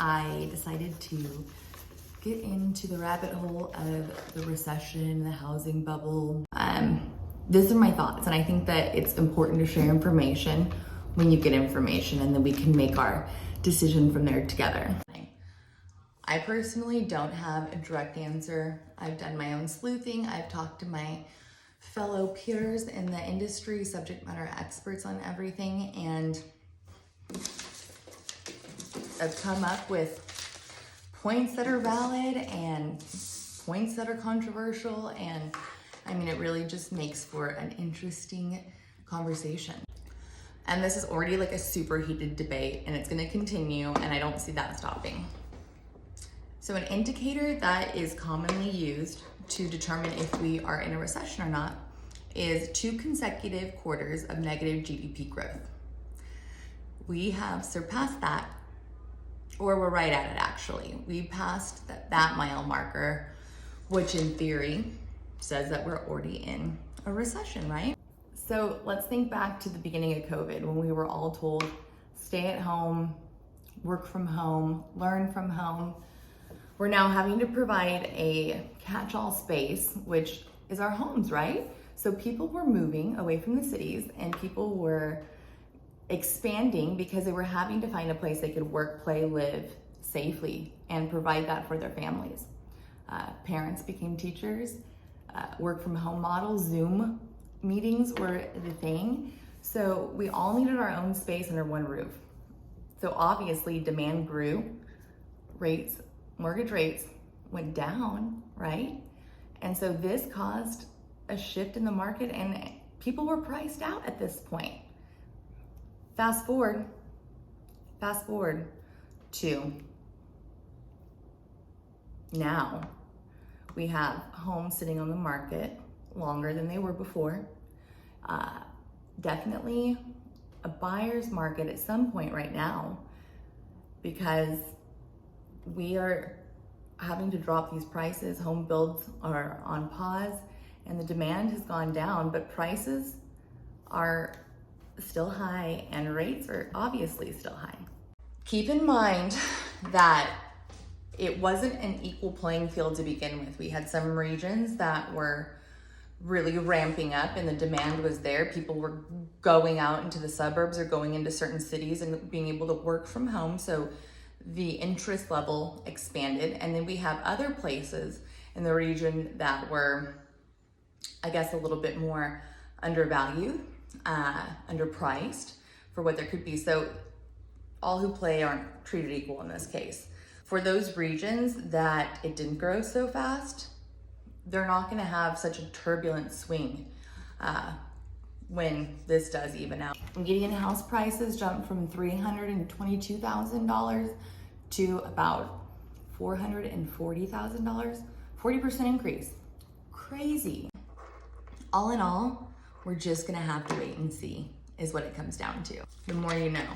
I decided to get into the rabbit hole of the recession, the housing bubble. These are my thoughts, and I think that it's important to share information when you get information, and then we can make our decision from there together. I personally don't have a direct answer. I've done my own sleuthing. I've talked to my fellow peers in the industry, subject matter experts on everything, and I've come up with points that are valid and points that are controversial, and I mean, it really just makes for an interesting conversation. And this is already like a super heated debate, and it's gonna continue, and I don't see that stopping. So an indicator that is commonly used to determine if we are in a recession or not is 2 consecutive quarters of negative GDP growth. We have surpassed that, or we're right at it actually. We passed that mile marker, which in theory says that we're already in a recession, right? So let's think back to the beginning of COVID when we were all told, stay at home, work from home, learn from home. We're now having to provide a catch-all space, which is our homes, right? So people were moving away from the cities, and people were expanding because they were having to find a place they could work, play, live safely, and provide that for their families. Parents became teachers, work from home models, Zoom meetings were the thing. So we all needed our own space under one roof. So obviously demand grew, mortgage rates went down, right? And so this caused a shift in the market, and people were priced out at this point. Fast forward to now. We have homes sitting on the market longer than they were before. Definitely a buyer's market at some point right now, because we are having to drop these prices. Home builds are on pause and the demand has gone down, but prices are still high and rates are obviously still high. Keep in mind that it wasn't an equal playing field to begin with. We had some regions that were really ramping up and the demand was there. People were going out into the suburbs or going into certain cities and being able to work from home. So the interest level expanded. And then we have other places in the region that were, I guess, a little bit more undervalued, underpriced for what there could be. So all who play aren't treated equal in this case. For those regions that it didn't grow so fast, they're not gonna have such a turbulent swing when this does even out. Median house prices jumped from $322,000 to about $440,000, 40% increase. Crazy. All in all, we're just gonna have to wait and see is what it comes down to. The more you know.